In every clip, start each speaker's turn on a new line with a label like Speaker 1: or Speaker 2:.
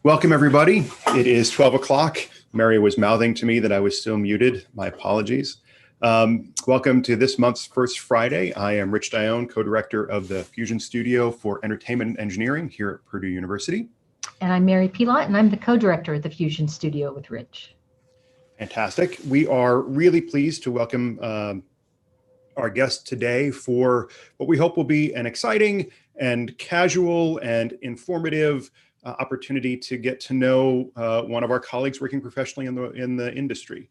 Speaker 1: Welcome, everybody. It is 12 o'clock. Mary was mouthing to me that I was still muted. My apologies. Welcome to this month's First Friday. I am Rich Dione, co-director of the Fusion Studio for Entertainment and Engineering here at Purdue University.
Speaker 2: And I'm Mary Pilot, and I'm the co-director of the Fusion Studio with Rich.
Speaker 1: Fantastic. We are really pleased to welcome our guest today for what we hope will be an exciting and casual and informative opportunity to get to know one of our colleagues working professionally in the industry.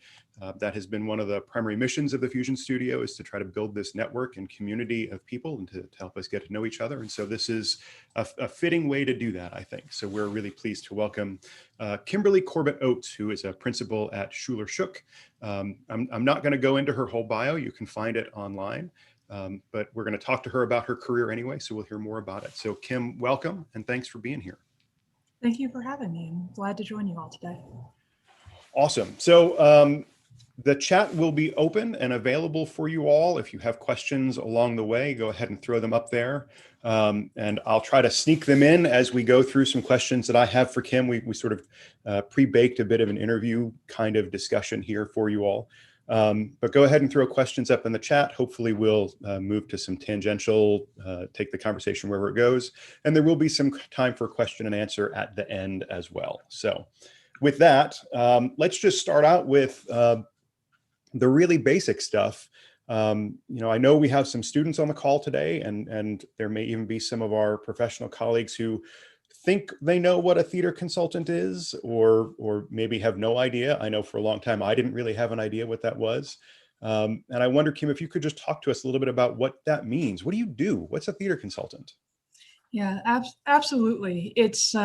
Speaker 1: That has been one of the primary missions of the Fusion Studio, is to try to build this network and community of people and to help us get to know each other. And so this is a fitting way to do that, I think. So we're really pleased to welcome Kimberly Corbett Oates, who is a principal at Schuler Shook. I'm not going to go into her whole bio. You can find it online. But we're going to talk to her about her career anyway, so we'll hear more about it. So Kim, welcome, and thanks for being here.
Speaker 3: Thank you for having me. I'm glad to join you all today.
Speaker 1: Awesome. So the chat will be open and available for you all. If you have questions along the way, go ahead and throw them up there. And I'll try to sneak them in as we go through some questions that I have for Kim. We sort of pre-baked a bit of an interview kind of discussion here for you all. But go ahead and throw questions up in the chat. Hopefully we'll move to some tangential, take the conversation wherever it goes. And there will be some time for question and answer at the end as well. So with that, let's just start out with the really basic stuff. I know we have some students on the call today, and there may even be some of our professional colleagues who think they know what a theater consultant is, or maybe have no idea. I know for a long time I didn't really have an idea what that was. And I wonder, Kim, if you could just talk to us a little bit about what that means. What do you do? What's a theater consultant?
Speaker 3: Yeah, absolutely. It's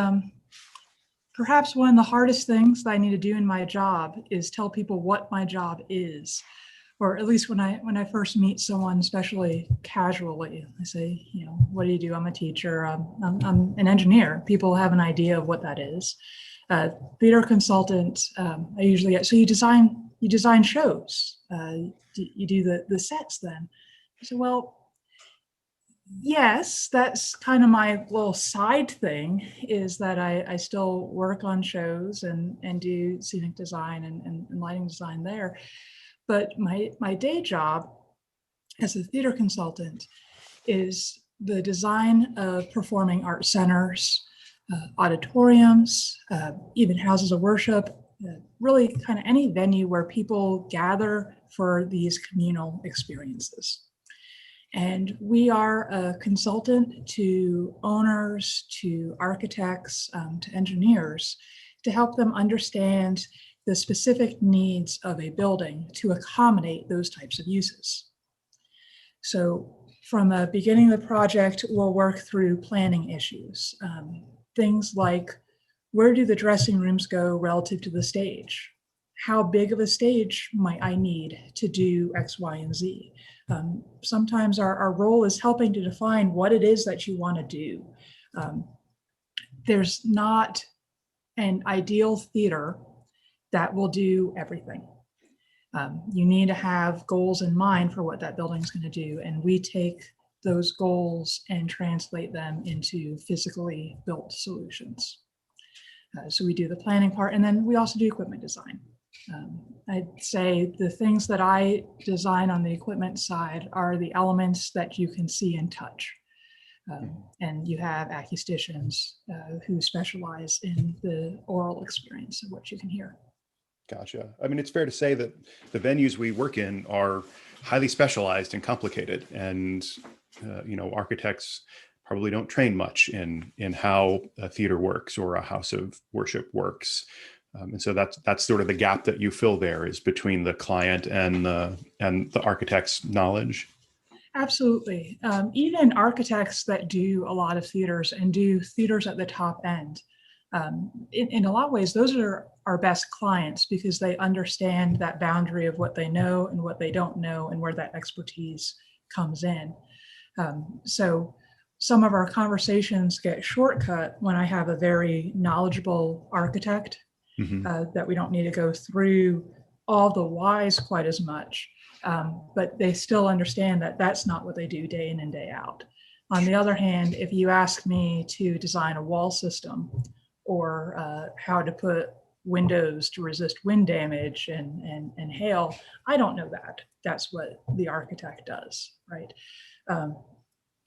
Speaker 3: perhaps one of the hardest things that I need to do in my job is tell people what my job is. Or at least when I first meet someone, especially casually, I say, what do you do? I'm a teacher. I'm an engineer. People have an idea of what that is. Theater consultant. I usually get. So you design shows. You do the sets then. I said, well, yes, that's kind of my little side thing. Is that I still work on shows and do scenic design and lighting design there. But my day job as a theater consultant is the design of performing art centers, auditoriums, even houses of worship, really kind of any venue where people gather for these communal experiences. And we are a consultant to owners, to architects, to engineers, to help them understand the specific needs of a building to accommodate those types of uses. So from the beginning of the project, we'll work through planning issues. Things like, where do the dressing rooms go relative to the stage? How big of a stage might I need to do X, Y, and Z? Sometimes our role is helping to define what it is that you want to do. There's not an ideal theater that will do everything. You need to have goals in mind for what that building is going to do. And we take those goals and translate them into physically built solutions. So we do the planning part, and then we also do equipment design. I'd say the things that I design on the equipment side are the elements that you can see and touch. And you have acousticians who specialize in the oral experience of what you can hear.
Speaker 1: Gotcha. I mean, it's fair to say that the venues we work in are highly specialized and complicated, and architects probably don't train much in how a theater works or a house of worship works. And so that's sort of the gap that you fill there, is between the client and the architect's knowledge.
Speaker 3: Absolutely. Even architects that do a lot of theaters and do theaters at the top end, in a lot of ways, those are our best clients, because they understand that boundary of what they know and what they don't know, and where that expertise comes in. So some of our conversations get shortcut when I have a very knowledgeable architect, that we don't need to go through all the whys quite as much, but they still understand that that's not what they do day in and day out. On the other hand, if you ask me to design a wall system or how to put windows to resist wind damage and hail. I don't know that. That's what the architect does, right?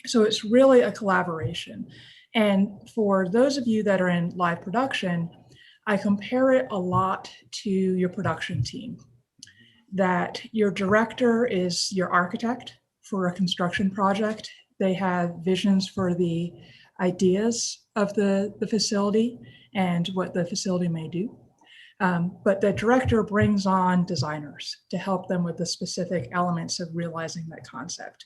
Speaker 3: So it's really a collaboration. And for those of you that are in live production, I compare it a lot to your production team, that your director is your architect for a construction project. They have visions for the ideas of the facility and what the facility may do. But the director brings on designers to help them with the specific elements of realizing that concept.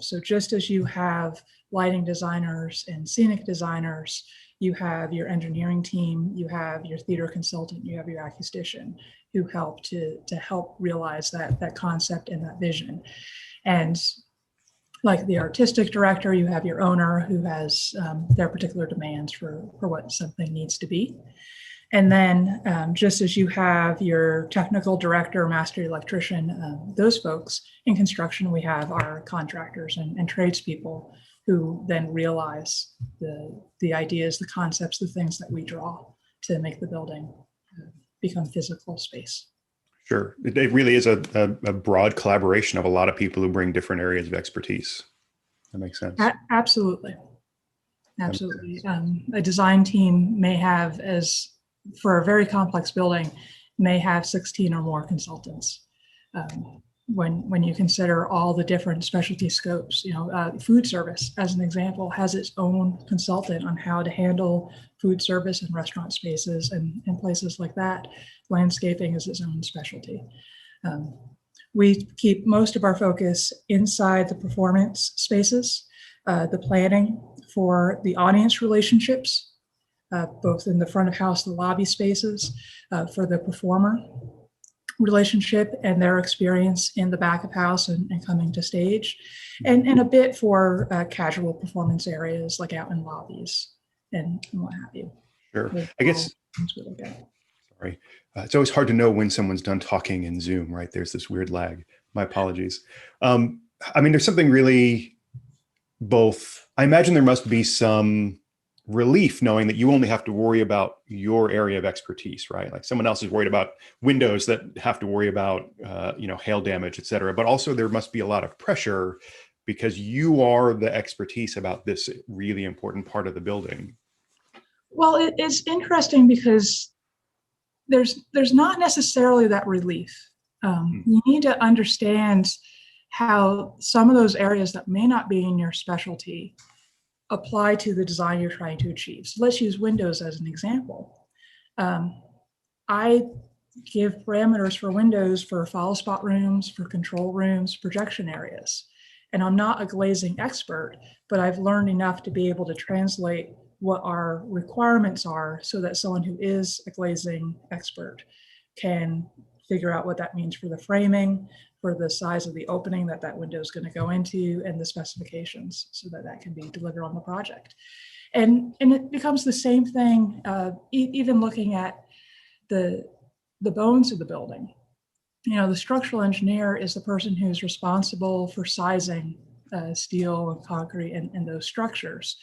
Speaker 3: So just as you have lighting designers and scenic designers, you have your engineering team, you have your theater consultant, you have your acoustician who help to help realize that concept and that vision. And like the artistic director, you have your owner who has their particular demands for what something needs to be. And then just as you have your technical director, master electrician, those folks in construction, we have our contractors and tradespeople who then realize the ideas, the concepts, the things that we draw to make the building become physical space.
Speaker 1: Sure. It really is a broad collaboration of a lot of people who bring different areas of expertise. That makes sense.
Speaker 3: Absolutely. Absolutely. A design team may have, for a very complex building, may have 16 or more consultants. When you consider all the different specialty scopes, food service, as an example, has its own consultant on how to handle food service and restaurant spaces and places like that. Landscaping is its own specialty. We keep most of our focus inside the performance spaces, the planning for the audience relationships, both in the front of house, the lobby spaces, for the performer relationship and their experience in the back of house and coming to stage, and a bit for casual performance areas like out in lobbies and what have you.
Speaker 1: Sure. I guess,
Speaker 3: really good.
Speaker 1: Sorry. It's always hard to know when someone's done talking in Zoom, right? There's this weird lag. My apologies. There's something really I imagine there must be some relief knowing that you only have to worry about your area of expertise, right? Like someone else is worried about windows that have to worry about, hail damage, et cetera. But also there must be a lot of pressure because you are the expertise about this really important part of the building.
Speaker 3: Well, it's interesting because there's not necessarily that relief. You need to understand how some of those areas that may not be in your specialty apply to the design you're trying to achieve. So let's use windows as an example. I give parameters for windows for follow spot rooms, for control rooms, projection areas. And I'm not a glazing expert, but I've learned enough to be able to translate what our requirements are so that someone who is a glazing expert can figure out what that means for the framing, for the size of the opening that window is going to go into, and the specifications so that can be delivered on the project. And it becomes the same thing, even looking at the bones of the building. The structural engineer is the person who's responsible for sizing steel and concrete and those structures.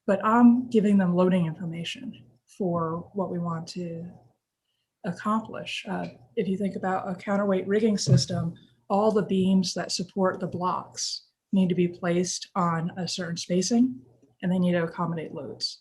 Speaker 3: But I'm giving them loading information for what we want to accomplish. If you think about a counterweight rigging system, all the beams that support the blocks need to be placed on a certain spacing, and they need to accommodate loads.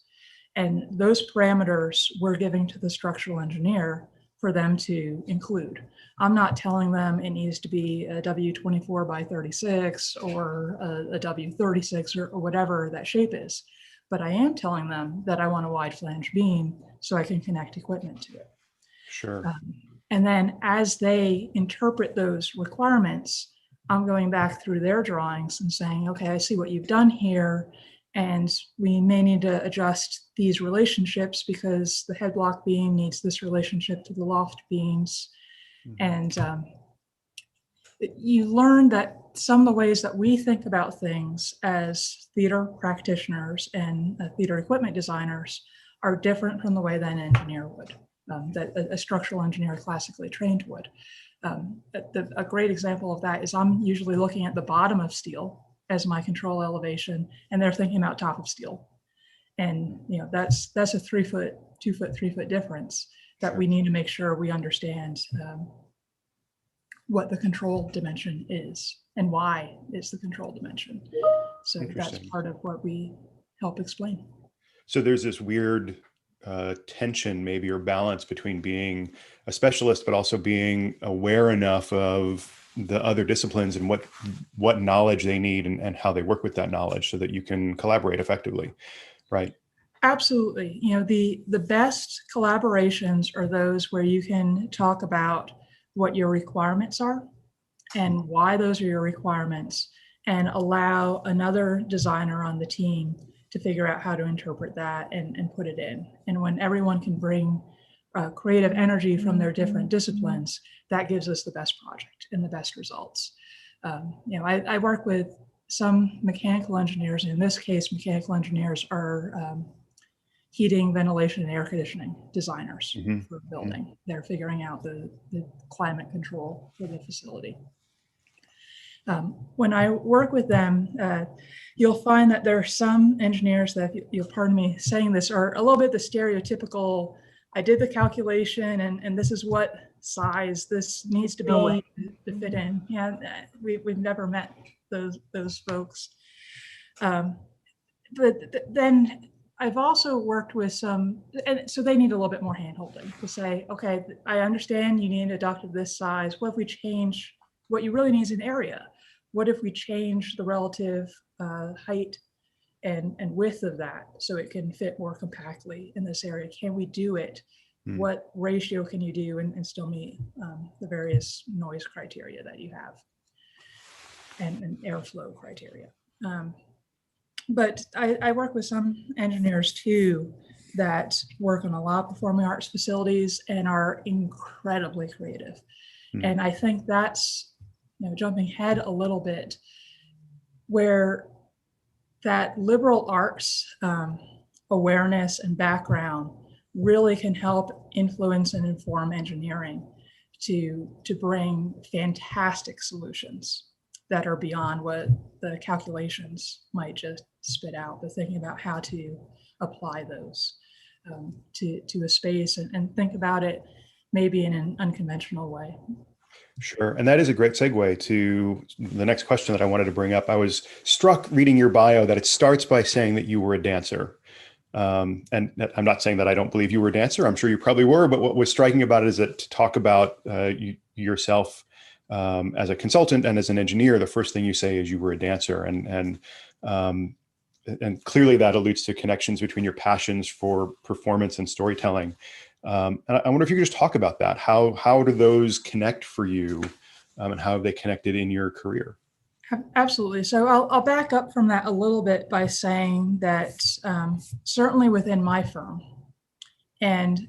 Speaker 3: And those parameters we're giving to the structural engineer for them to include. I'm not telling them it needs to be a W24 by 36 or a W36 or whatever that shape is. But I am telling them that I want a wide flange beam so I can connect equipment to it.
Speaker 1: Sure.
Speaker 3: And then as they interpret those requirements, I'm going back through their drawings and saying, okay, I see what you've done here, and we may need to adjust these relationships because the head block beam needs this relationship to the loft beams. Mm-hmm. And you learn that some of the ways that we think about things as theater practitioners and theater equipment designers are different from the way that an engineer would. That a structural engineer classically trained would. A great example of that is I'm usually looking at the bottom of steel as my control elevation, and they're thinking about top of steel. And that's a 3 foot, 2 foot, 3 foot difference that we need to make sure we understand what the control dimension is and why it's the control dimension. So that's part of what we help explain.
Speaker 1: So there's this weird tension maybe, or balance between being a specialist, but also being aware enough of the other disciplines and what knowledge they need and how they work with that knowledge so that you can collaborate effectively, right?
Speaker 3: Absolutely. The best collaborations are those where you can talk about what your requirements are and why those are your requirements, and allow another designer on the team to figure out how to interpret that and put it in. And when everyone can bring creative energy from their different disciplines, that gives us the best project and the best results. I work with some mechanical engineers. In this case, mechanical engineers are heating, ventilation, and air conditioning designers for a building. They're figuring out the climate control for the facility. When I work with them, you'll find that there are some engineers that, you'll pardon me saying this, are a little bit the stereotypical, I did the calculation and this is what size this needs to be to fit in. Yeah, we've never met those folks. But then I've also worked with some, and so they need a little bit more handholding to say, okay, I understand you need a duct of this size. What if we change, what you really need is an area? What if we change the relative height and width of that so it can fit more compactly in this area? Can we do it? What ratio can you do and still meet the various noise criteria that you have and airflow criteria? But I work with some engineers too that work on a lot of performing arts facilities and are incredibly creative. And I think that's, jumping ahead a little bit, where that liberal arts awareness and background really can help influence and inform engineering to bring fantastic solutions that are beyond what the calculations might just spit out, but thinking about how to apply those to a space and think about it maybe in an unconventional way.
Speaker 1: Sure. And that is a great segue to the next question that I wanted to bring up. I was struck reading your bio that it starts by saying that you were a dancer. And I'm not saying that I don't believe you were a dancer. I'm sure you probably were. But what was striking about it is that to talk about yourself as a consultant and as an engineer, the first thing you say is you were a dancer. And clearly that alludes to connections between your passions for performance and storytelling. And I wonder if you could just talk about that. How do those connect for you, and how have they connected in your career?
Speaker 3: Absolutely. So I'll back up from that a little bit by saying that certainly within my firm, and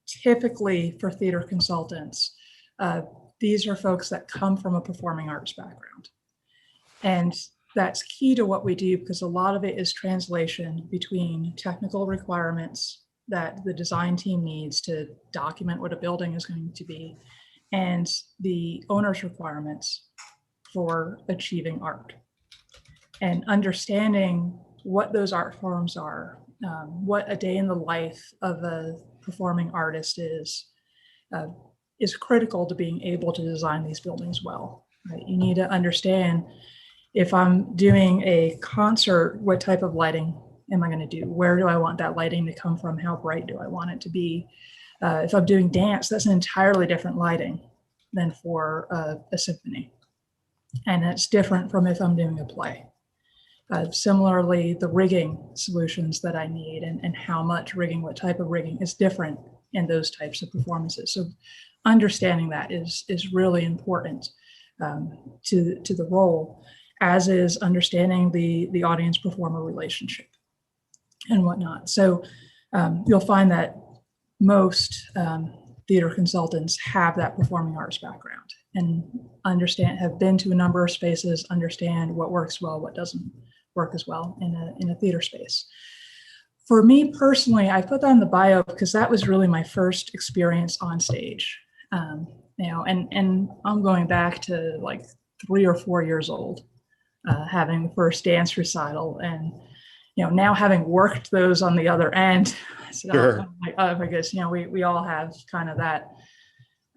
Speaker 3: typically for theater consultants, these are folks that come from a performing arts background. And that's key to what we do, because a lot of it is translation between technical requirements that the design team needs to document what a building is going to be, and the owner's requirements for achieving art. And understanding what those art forms are, what a day in the life of a performing artist is critical to being able to design these buildings well. Right? You need to understand, if I'm doing a concert, what type of lighting am I going to do? Where do I want that lighting to come from? How bright do I want it to be? If I'm doing dance, that's an entirely different lighting than for a symphony. And it's different from if I'm doing a play. Similarly, the rigging solutions that I need and how much rigging, what type of rigging is different in those types of performances. So understanding that is really important to the role, as is understanding the audience performer relationship and whatnot. So you'll find that most theater consultants have that performing arts background and have been to a number of spaces, understand what works well, what doesn't work as well in a theater space. For me personally, I put that in the bio because that was really my first experience on stage. And I'm going back to like 3 or 4 years old, having the first dance recital. And now having worked those on the other end, I said,
Speaker 1: Sure.
Speaker 3: oh my goodness, we all have kind of that,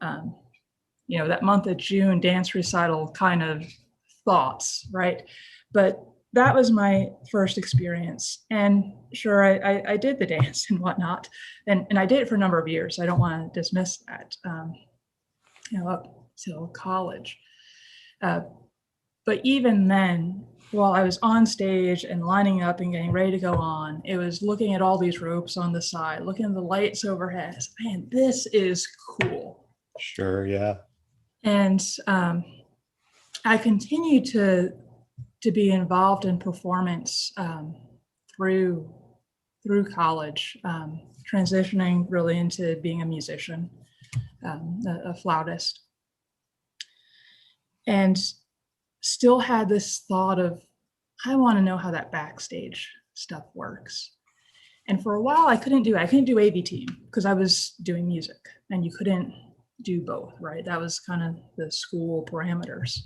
Speaker 3: that month of June dance recital kind of thoughts, right? But that was my first experience. And sure, I did the dance and whatnot. And I did it for a number of years. I don't want to dismiss that, up till college. But even then, while I was on stage and lining up and getting ready to go on, it was looking at all these ropes on the side, looking at the lights overhead. Man, this is cool.
Speaker 1: Sure, yeah.
Speaker 3: And I continued to be involved in performance through college, transitioning really into being a musician, a flautist, and still had this thought of, I want to know how that backstage stuff works. And for a while, I couldn't do AV team because I was doing music, and you couldn't do both, right? That was kind of the school parameters.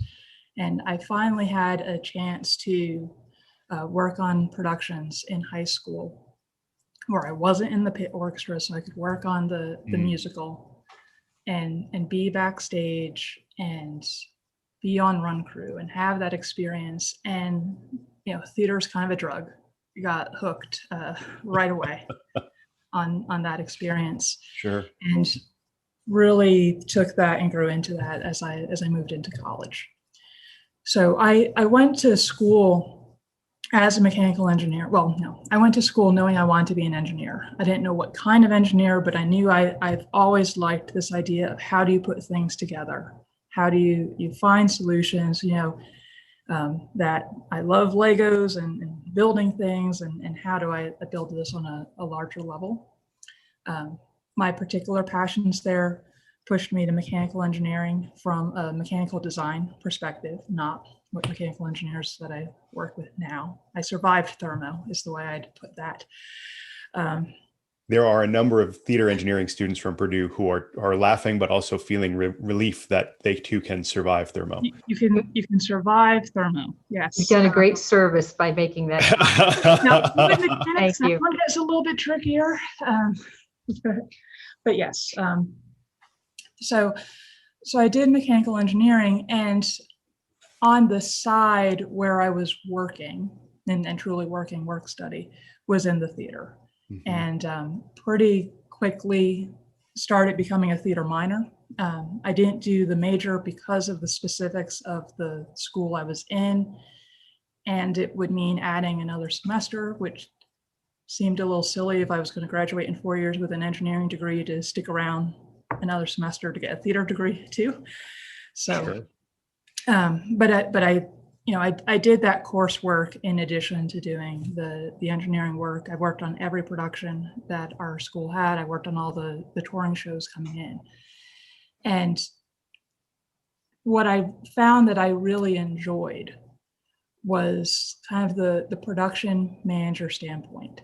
Speaker 3: And I finally had a chance to work on productions in high school where I wasn't in the pit orchestra, so I could work on the musical and be backstage and be on run crew and have that experience. And, theater is kind of a drug. You got hooked right away on that experience.
Speaker 1: Sure.
Speaker 3: And really took that and grew into that as I moved into college. So I went to school as a mechanical engineer. Well, no, I went to school knowing I wanted to be an engineer. I didn't know what kind of engineer, but I knew I've always liked this idea of how do you put things together? How do you find solutions, that I love Legos and building things, and how do I build this on a larger level? My particular passions there pushed me to mechanical engineering from a mechanical design perspective, not what mechanical engineers that I work with now. I survived thermo is the way I'd put that.
Speaker 1: There are a number of theater engineering students from Purdue who are laughing, but also feeling relief that they too can survive thermo.
Speaker 3: You can survive thermo. Yes,
Speaker 2: You've done a great service by making that.
Speaker 3: Now,
Speaker 2: Thank you.
Speaker 3: that one gets a little bit trickier, but yes. So I did mechanical engineering, and on the side where I was working and truly working work study was in the theater. Mm-hmm. And pretty quickly started becoming a theater minor. I didn't do the major because of the specifics of the school I was in, and it would mean adding another semester, which seemed a little silly if I was going to graduate in 4 years with an engineering degree to stick around another semester to get a theater degree too. So, sure. But I did that coursework in addition to doing the engineering work. I worked on every production that our school had. I worked on all the touring shows coming in. And what I found that I really enjoyed was kind of the production manager standpoint.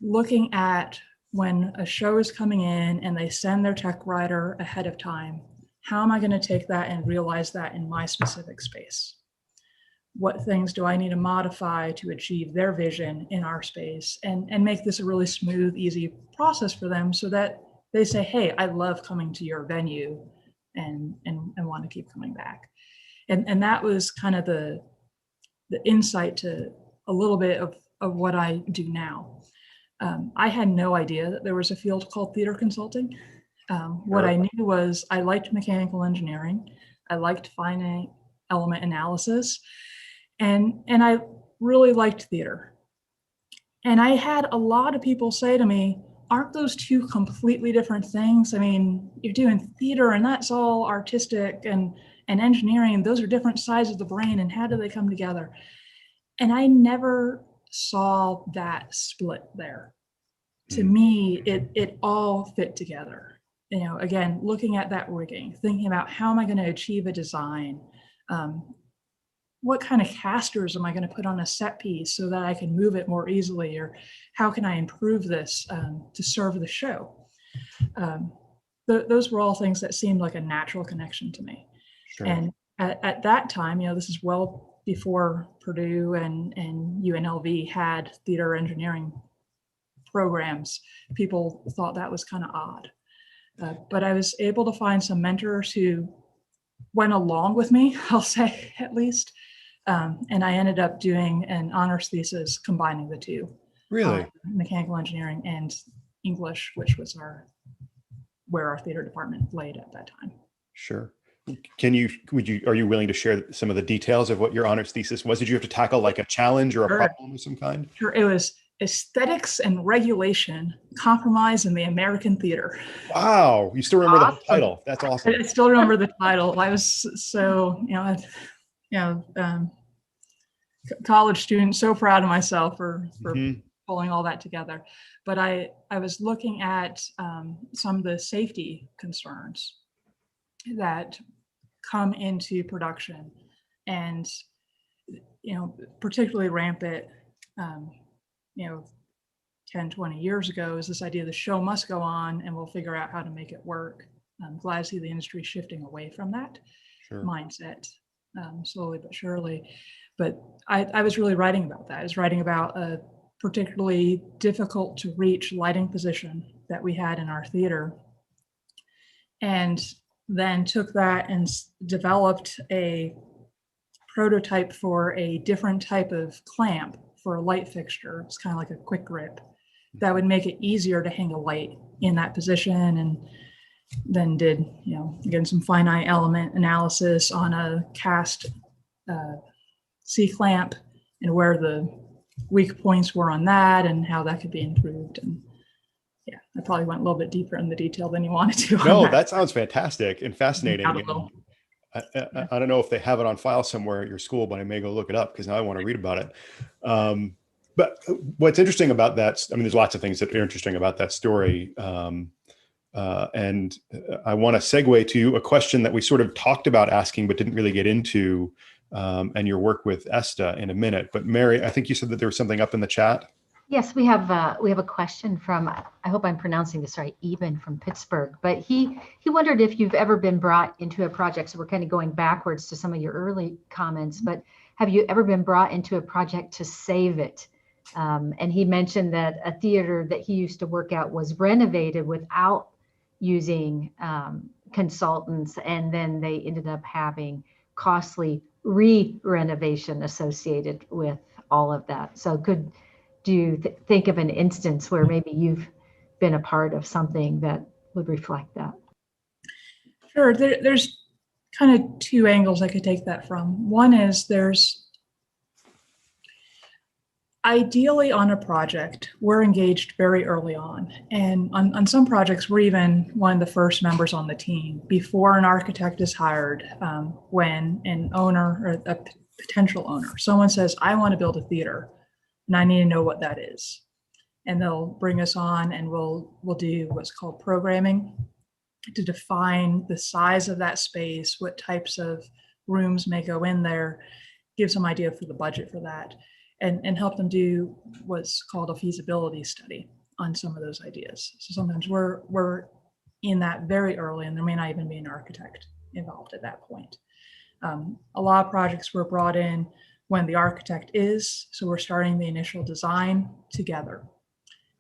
Speaker 3: Looking at when a show is coming in and they send their tech writer ahead of time, how am I going to take that and realize that in my specific space? What things do I need to modify to achieve their vision in our space and make this a really smooth, easy process for them so that they say, hey, I love coming to your venue and want to keep coming back. And that was kind of the insight to a little bit of what I do now. I had no idea that there was a field called theater consulting. What I knew was I liked mechanical engineering. I liked finite element analysis. And I really liked theater. And I had a lot of people say to me, aren't those two completely different things? I mean, you're doing theater and that's all artistic, and engineering, those are different sides of the brain, and how do they come together? And I never saw that split there. To me, it all fit together. Again, looking at that rigging, thinking about how am I going to achieve a design? What kind of casters am I going to put on a set piece so that I can move it more easily? Or how can I improve this to serve the show? Those were all things that seemed like a natural connection to me. Sure. And at that time, this is well before Purdue and UNLV had theater engineering programs, people thought that was kind of odd. But I was able to find some mentors who went along with me, I'll say at least. And I ended up doing an honors thesis combining the two.
Speaker 1: Really?
Speaker 3: Mechanical engineering and English, which was where our theater department laid at that time.
Speaker 1: Sure. Are you willing to share some of the details of what your honors thesis was? Did you have to tackle like a challenge or a problem of some kind?
Speaker 3: Sure. It was Aesthetics and Regulation, Compromise in the American Theater.
Speaker 1: Wow. You still remember the title. That's awesome.
Speaker 3: I still remember the title. I was so, college student, so proud of myself for pulling all that together. But I was looking at some of the safety concerns that come into production, and particularly rampant 10, 20 years ago is this idea the show must go on and we'll figure out how to make it work. I'm glad to see the industry shifting away from that mindset slowly but surely. But I was really writing about that. I was writing about a particularly difficult to reach lighting position that we had in our theater, and then took that and developed a prototype for a different type of clamp for a light fixture. It's kind of like a quick grip that would make it easier to hang a light in that position. And then did, again, some finite element analysis on a cast C-clamp and where the weak points were on that and how that could be improved. And yeah, I probably went a little bit deeper in the detail than you wanted to.
Speaker 1: No, that sounds fantastic and fascinating. I don't know if they have it on file somewhere at your school, but I may go look it up because now I want to read about it. But what's interesting about that, there's lots of things that are interesting about that story. And I want to segue to a question that we sort of talked about asking, but didn't really get into, and your work with ESTA in a minute. But Mary, I think you said that there was something up in the chat.
Speaker 2: Yes, we have a question from, I hope I'm pronouncing this right, Eben from Pittsburgh. But he wondered if you've ever been brought into a project. So we're kind of going backwards to some of your early comments, but have you ever been brought into a project to save it? And he mentioned that a theater that he used to work at was renovated without using consultants, and then they ended up having costly re-renovation associated with all of that. So do you think of an instance where maybe you've been a part of something that would reflect that?
Speaker 3: Sure. There's kind of two angles I could take that from. One is ideally on a project, we're engaged very early on. And on some projects, we're even one of the first members on the team before an architect is hired. When an owner or a potential owner, someone says, I want to build a theater and I need to know what that is. And they'll bring us on and we'll do what's called programming to define the size of that space, what types of rooms may go in there, give some idea for the budget for that, and help them do what's called a feasibility study on some of those ideas. So sometimes we're in that very early, and there may not even be an architect involved at that point. A lot of projects were brought in when the architect is, so we're starting the initial design together.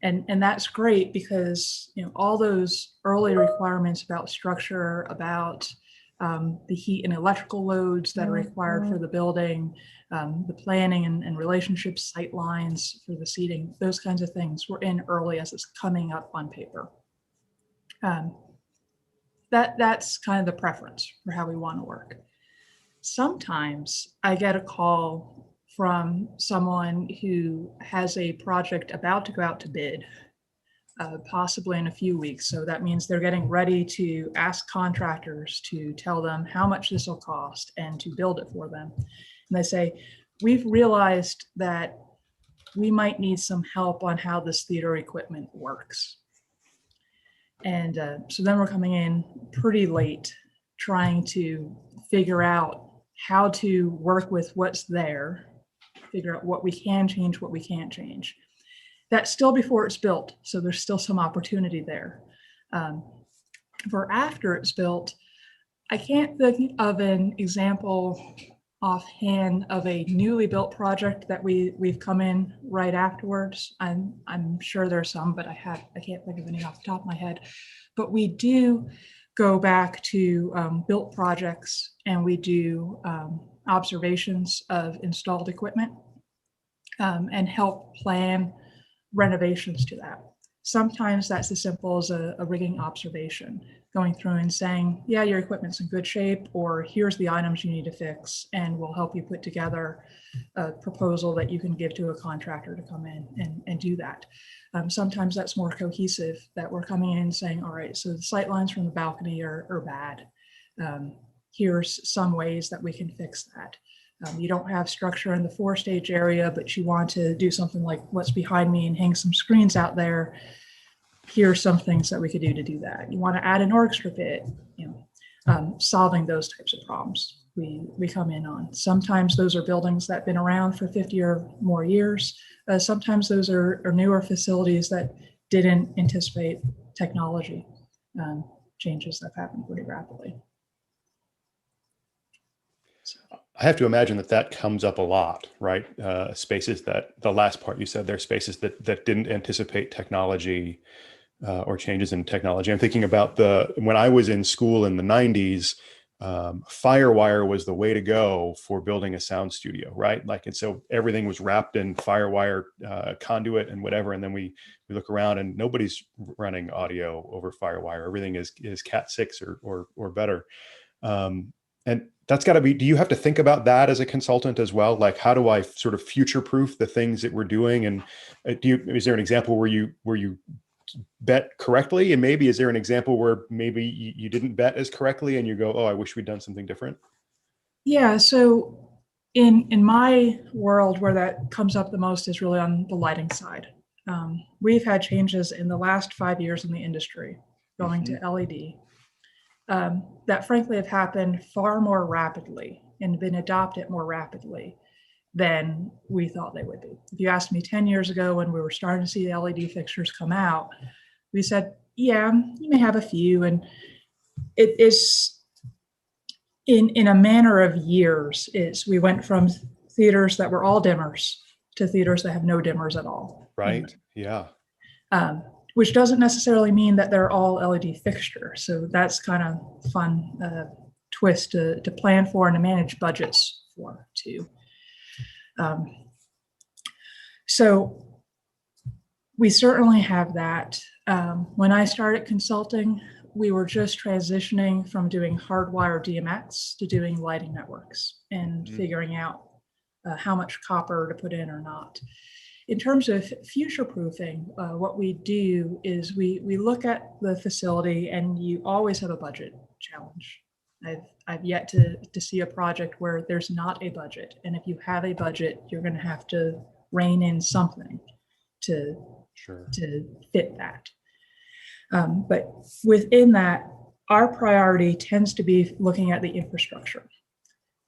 Speaker 3: And that's great because all those early requirements about structure, about the heat and electrical loads that are required for the building, the planning and relationships, sight lines for the seating, those kinds of things were in early as it's coming up on paper. That's kind of the preference for how we want to work. Sometimes I get a call from someone who has a project about to go out to bid, possibly in a few weeks. So that means they're getting ready to ask contractors to tell them how much this will cost and to build it for them. And they say, we've realized that we might need some help on how this theater equipment works. And so then we're coming in pretty late, trying to figure out how to work with what's there, figure out what we can change, what we can't change. That's still before it's built, so there's still some opportunity there. For after it's built, I can't think of an example offhand of a newly built project that we've come in right afterwards. I'm sure there's some, but I can't think of any off the top of my head. But we do go back to built projects, and we do observations of installed equipment and help plan renovations to that. Sometimes that's as simple as a rigging observation, going through and saying, yeah, your equipment's in good shape, or here's the items you need to fix, and we'll help you put together a proposal that you can give to a contractor to come in and do that. Sometimes that's more cohesive, that we're coming in and saying, all right, so the sight lines from the balcony are bad. Here's some ways that we can fix that. You don't have structure in the 4-stage area, but you want to do something like what's behind me and hang some screens out there. Here are some things that we could do to do that. You want to add an orchestra pit, solving those types of problems we come in on. Sometimes those are buildings that have been around for 50 or more years. Sometimes those are newer facilities that didn't anticipate technology changes that happen pretty rapidly.
Speaker 1: I have to imagine that comes up a lot, right? Spaces that, the last part you said, they're spaces that didn't anticipate technology or changes in technology. I'm thinking about when I was in school in the 90s, firewire was the way to go for building a sound studio, right? And so everything was wrapped in firewire conduit and whatever. And then we look around and nobody's running audio over firewire. Everything is Cat 6 or better. And that's got to be, do you have to think about that as a consultant as well? Like, how do I sort of future-proof the things that we're doing? And is there an example where you bet correctly? And maybe is there an example where maybe you didn't bet as correctly and you go, oh, I wish we'd done something different?
Speaker 3: Yeah, so in my world, where that comes up the most is really on the lighting side. We've had changes in the last 5 years in the industry going to LED. That frankly have happened far more rapidly and been adopted more rapidly than we thought they would be. If you asked me 10 years ago when we were starting to see the LED fixtures come out, we said, yeah, you may have a few. And it is in a manner of years we went from theaters that were all dimmers to theaters that have no dimmers at all.
Speaker 1: Right, yeah.
Speaker 3: Which doesn't necessarily mean that they're all LED fixtures. So that's kind of fun twist to plan for and to manage budgets for too. So we certainly have that. When I started consulting, we were just transitioning from doing hardwire DMX to doing lighting networks and figuring out how much copper to put in or not. In terms of future proofing, what we do is we look at the facility, and you always have a budget challenge. I've yet to see a project where there's not a budget. And if you have a budget, you're going to have to rein in something to fit that. But within that, our priority tends to be looking at the infrastructure,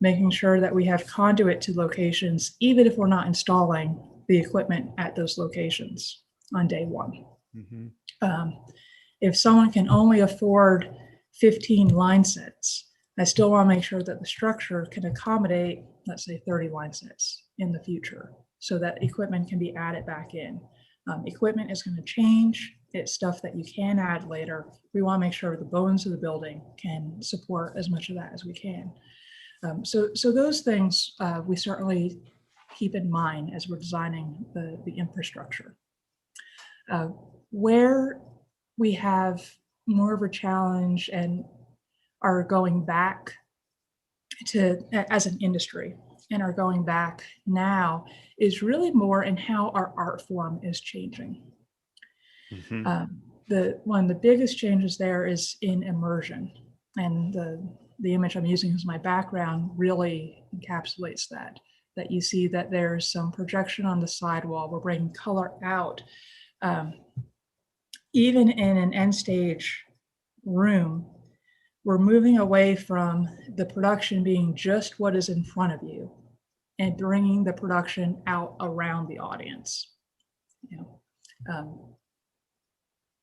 Speaker 3: making sure that we have conduit to locations, even if we're not installing the equipment at those locations on day one. If someone can only afford 15 line sets, I still want to make sure that the structure can accommodate, let's say, 30 line sets in the future, so that equipment can be added back in. Equipment is going to change. It's stuff that you can add later. We want to make sure the bones of the building can support as much of that as we can. So those things we certainly keep in mind as we're designing the infrastructure. Where we have more of a challenge and are going back to, as an industry, and are going back now, is really more in how our art form is changing. One of the biggest changes there is in immersion, and the image I'm using as my background really encapsulates that you see that there's some projection on the sidewall. We're bringing color out. Even in an end stage room, we're moving away from the production being just what is in front of you and bringing the production out around the audience.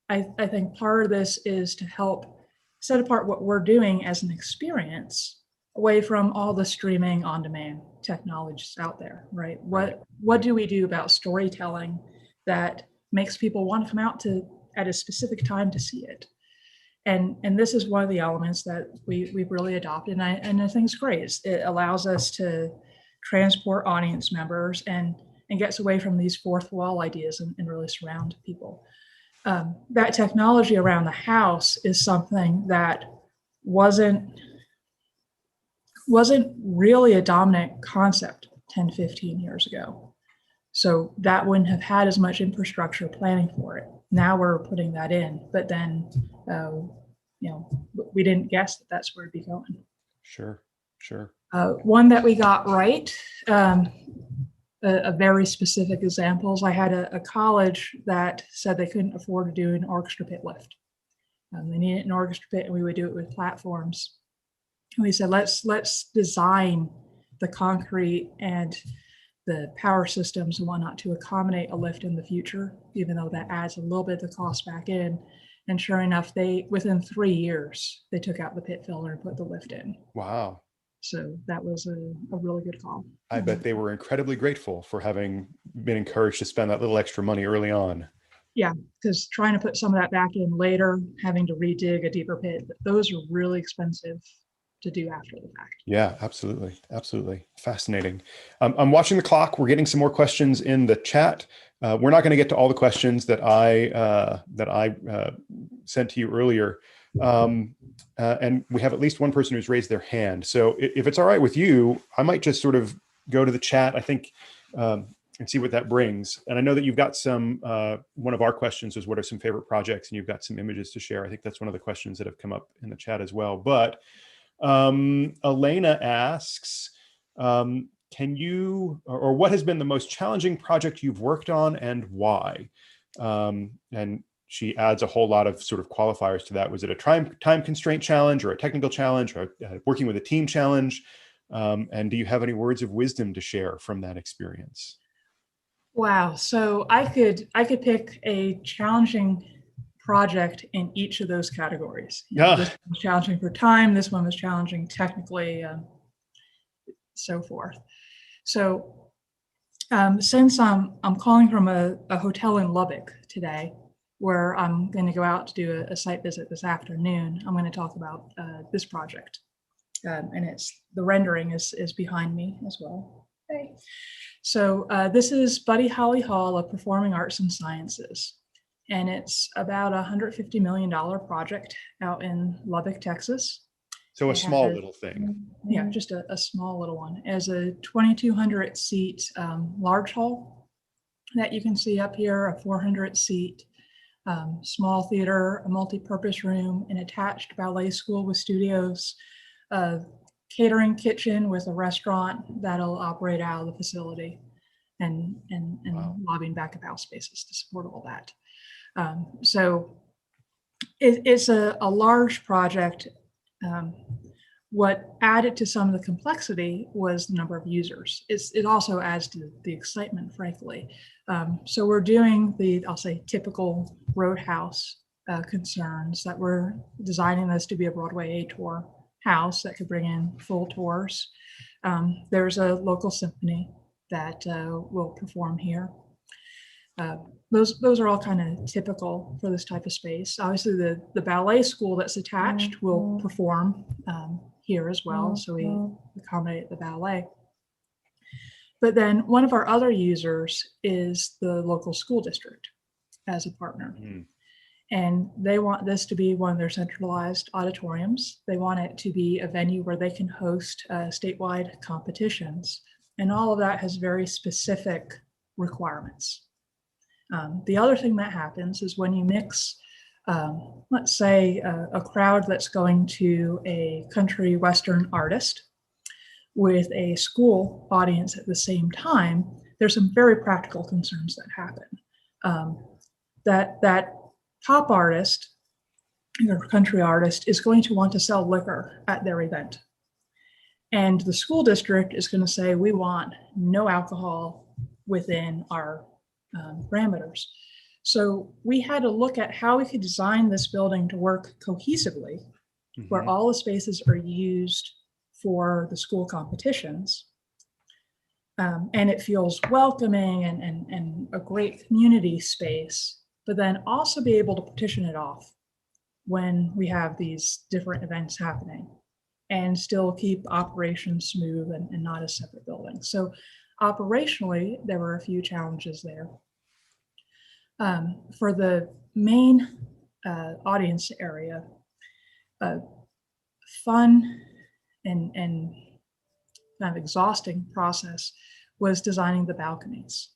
Speaker 3: I think part of this is to help set apart what we're doing as an experience away from all the streaming on-demand technologies out there, right? What do we do about storytelling that makes people want to come out to at a specific time to see it? And this is one of the elements that we've really adopted, and I think it's great. It allows us to transport audience members and gets away from these fourth wall ideas and really surround people. That technology around the house is something that wasn't really a dominant concept 10, 15 years ago. So that wouldn't have had as much infrastructure planning for it. Now we're putting that in, but then, we didn't guess that that's where it'd be going.
Speaker 1: Sure.
Speaker 3: One that we got right, a very specific examples. I had a college that said they couldn't afford to do an orchestra pit lift. They needed an orchestra pit, and we would do it with platforms. And we said, let's design the concrete and the power systems and whatnot to accommodate a lift in the future, even though that adds a little bit of the cost back in. And sure enough, within 3 years, they took out the pit filler and put the lift in.
Speaker 1: Wow.
Speaker 3: So that was a really good call.
Speaker 1: I bet they were incredibly grateful for having been encouraged to spend that little extra money early on.
Speaker 3: Yeah, because trying to put some of that back in later, having to redig a deeper pit, those are really expensive to do after the fact.
Speaker 1: Yeah, absolutely. Fascinating. I'm watching the clock. We're getting some more questions in the chat. We're not going to get to all the questions that I sent to you earlier. And we have at least one person who's raised their hand. So if it's all right with you, I might just sort of go to the chat, I think, and see what that brings. And I know that you've got some, one of our questions was, what are some favorite projects? And you've got some images to share. I think that's one of the questions that have come up in the chat as well. But Elena asks, can you, or what has been the most challenging project you've worked on and why? And she adds a whole lot of sort of qualifiers to that. Was it a time constraint challenge or a technical challenge or working with a team challenge? And do you have any words of wisdom to share from that experience?
Speaker 3: Wow. So I could pick a challenging project in each of those categories. This one was challenging for time. This one was challenging technically, so forth. So since I'm calling from a hotel in Lubbock today, where I'm going to go out to do a site visit this afternoon, I'm going to talk about this project. And the rendering is behind me as well. Okay. So this is Buddy Holly Hall of Performing Arts and Sciences. And it's about a $150 million project out in Lubbock, Texas.
Speaker 1: So a small little thing.
Speaker 3: Yeah, just a small little one. As a 2,200 seat large hall that you can see up here, a 400 seat small theater, a multi-purpose room, an attached ballet school with studios, a catering kitchen with a restaurant that'll operate out of the facility, and wow, lobby and back of house spaces to support all that. So it's a large project. What added to some of the complexity was the number of users. It also adds to the excitement, frankly. So we're doing I'll say, typical Roadhouse concerns, that we're designing this to be a Broadway A-tour house that could bring in full tours. There's a local symphony that will perform here. Those are all kind of typical for this type of space. Obviously, the ballet school that's attached will perform here as well, so we accommodate the ballet. But then one of our other users is the local school district as a partner. And they want this to be one of their centralized auditoriums. They want it to be a venue where they can host statewide competitions. And all of that has very specific requirements. The other thing that happens is when you mix, let's say, a crowd that's going to a country western artist with a school audience at the same time, there's some very practical concerns that happen. That top artist, or country artist, is going to want to sell liquor at their event. And the school district is going to say, we want no alcohol within our parameters. So we had to look at how we could design this building to work cohesively, where all the spaces are used for the school competitions. And it feels welcoming and a great community space, but then also be able to partition it off when we have these different events happening and still keep operations smooth and not as separate buildings. So operationally, there were a few challenges there. For the main audience area, fun and kind of exhausting process was designing the balconies.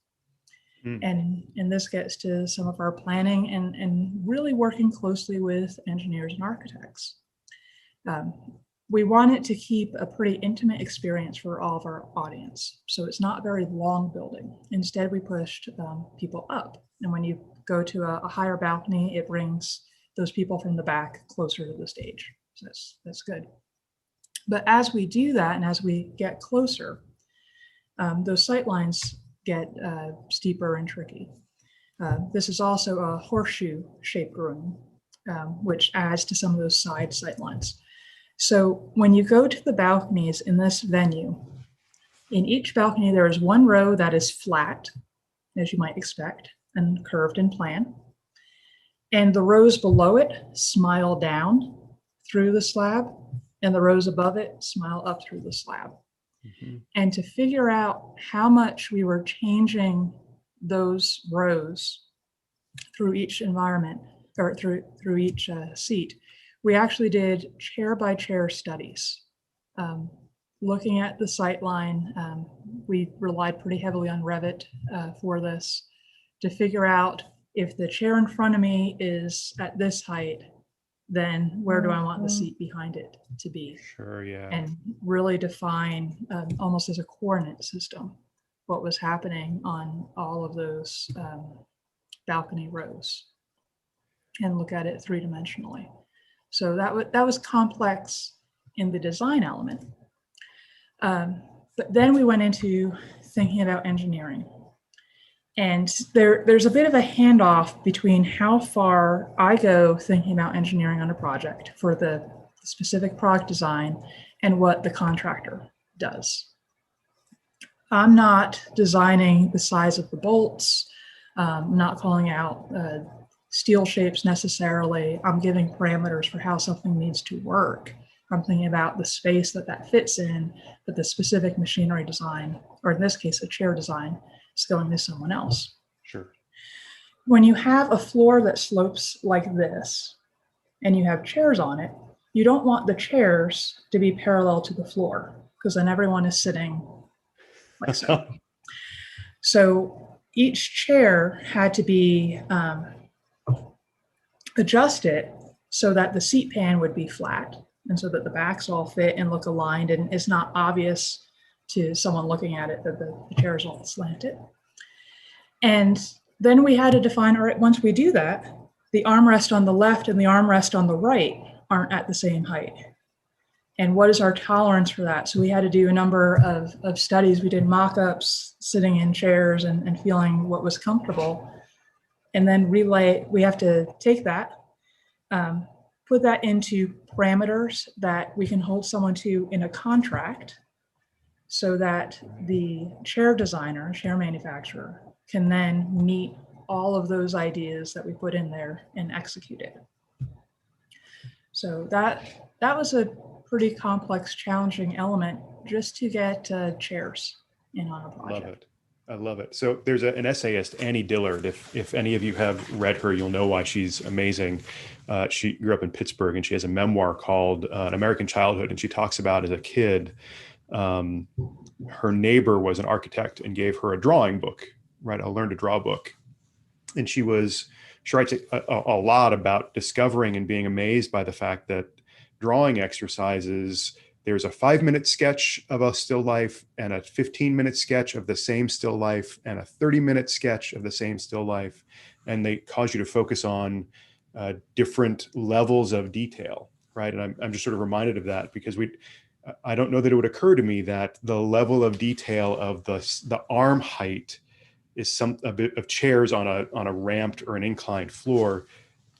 Speaker 3: And this gets to some of our planning and really working closely with engineers and architects. We wanted to keep a pretty intimate experience for all of our audience. So it's not a very long building. Instead, we pushed people up. And when you go to a higher balcony, it brings those people from the back closer to the stage. So that's good. But as we do that, and as we get closer, those sight lines get steeper and tricky. This is also a horseshoe-shaped room, which adds to some of those side sight lines. So when you go to the balconies in this venue, in each balcony, there is one row that is flat, as you might expect, and curved in plan. And the rows below it smile down through the slab, and the rows above it smile up through the slab. And to figure out how much we were changing those rows through each environment, or through each seat, we actually did chair by chair studies. Looking at the sight line, we relied pretty heavily on Revit for this to figure out if the chair in front of me is at this height, then where do I want the seat behind it to be?
Speaker 1: Sure, yeah.
Speaker 3: And really define almost as a coordinate system what was happening on all of those balcony rows and look at it three-dimensionally. So that was complex in the design element. But then we went into thinking about engineering. And there's a bit of a handoff between how far I go thinking about engineering on a project for the specific product design and what the contractor does. I'm not designing the size of the bolts, not calling out steel shapes necessarily. I'm giving parameters for how something needs to work. I'm thinking about the space that fits in, but the specific machinery design, or in this case, a chair design, is going to someone else.
Speaker 1: Sure.
Speaker 3: When you have a floor that slopes like this, and you have chairs on it, you don't want the chairs to be parallel to the floor, because then everyone is sitting like so. So each chair had to be adjusted so that the seat pan would be flat, and so that the backs all fit and look aligned, and it's not obvious to someone looking at it that the chairs all slanted. And then we had to define, all right, once we do that, the armrest on the left and the armrest on the right aren't at the same height. And what is our tolerance for that? So we had to do a number of studies. We did mock-ups, sitting in chairs and feeling what was comfortable. And then we have to take that, put that into parameters that we can hold someone to in a contract, so that the chair designer, chair manufacturer, can then meet all of those ideas that we put in there and execute it. So that was a pretty complex, challenging element just to get chairs in on a project.
Speaker 1: Love it. I love it. So there's an essayist, Annie Dillard. If any of you have read her, you'll know why she's amazing. She grew up in Pittsburgh, and she has a memoir called An American Childhood. And she talks about, as a kid, her neighbor was an architect and gave her a drawing book, right? A learn to draw book. And she writes a lot about discovering and being amazed by the fact that drawing exercises, there's a 5-minute sketch of a still life and a 15-minute sketch of the same still life and a 30-minute sketch of the same still life. And they cause you to focus on different levels of detail, right? And I'm just sort of reminded of that, because I don't know that it would occur to me that the level of detail of the arm height is a bit of chairs on a ramped or an inclined floor.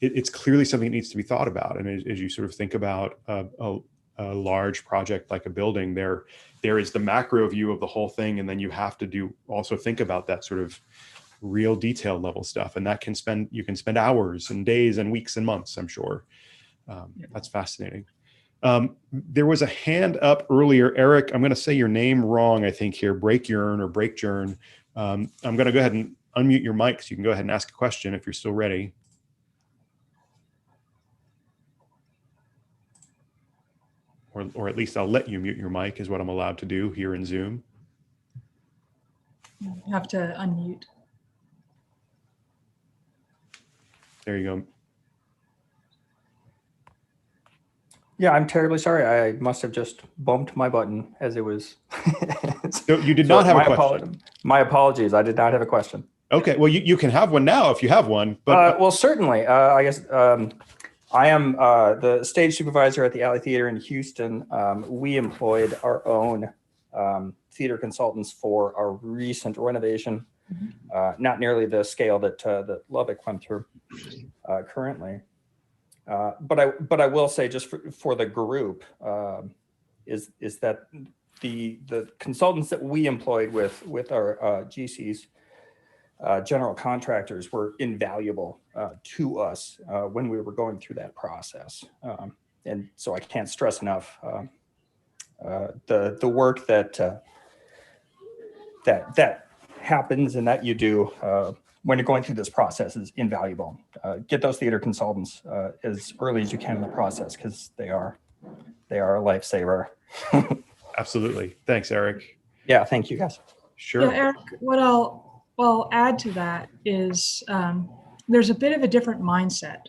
Speaker 1: It's clearly something that needs to be thought about. And as you sort of think about a a large project like a building, there is the macro view of the whole thing, and then you have to also think about that sort of real detail level stuff, and that you can spend hours and days and weeks and months, I'm sure. That's fascinating. There was a hand up earlier, Eric. I'm going to say your name wrong, I think here, Breakjern or Breakjern. I'm going to go ahead and unmute your mic so you can go ahead and ask a question if you're still ready. Or at least I'll let you mute your mic is what I'm allowed to do here in Zoom.
Speaker 3: You have to unmute.
Speaker 1: There you go.
Speaker 4: Yeah, I'm terribly sorry. I must have just bumped my button as it was.
Speaker 1: So you did not have a question.
Speaker 4: My apologies. I did not have a question.
Speaker 1: Okay. Well, you can have one now if you have one. But
Speaker 4: well, certainly. I guess I am the stage supervisor at the Alley Theater in Houston. We employed our own theater consultants for our recent renovation. Not nearly the scale that Lubbock went through currently. But I will say, just for the group, is that the consultants that we employed with our GCs, general contractors, were invaluable to us when we were going through that process. And so I can't stress enough the work that happens and that you do when you're going through this process is invaluable. Get those theater consultants as early as you can in the process, because they are a lifesaver.
Speaker 1: Absolutely. Thanks, Eric.
Speaker 4: Yeah, thank you, guys.
Speaker 1: Sure.
Speaker 3: Yeah, Eric, what I'll add to that is there's a bit of a different mindset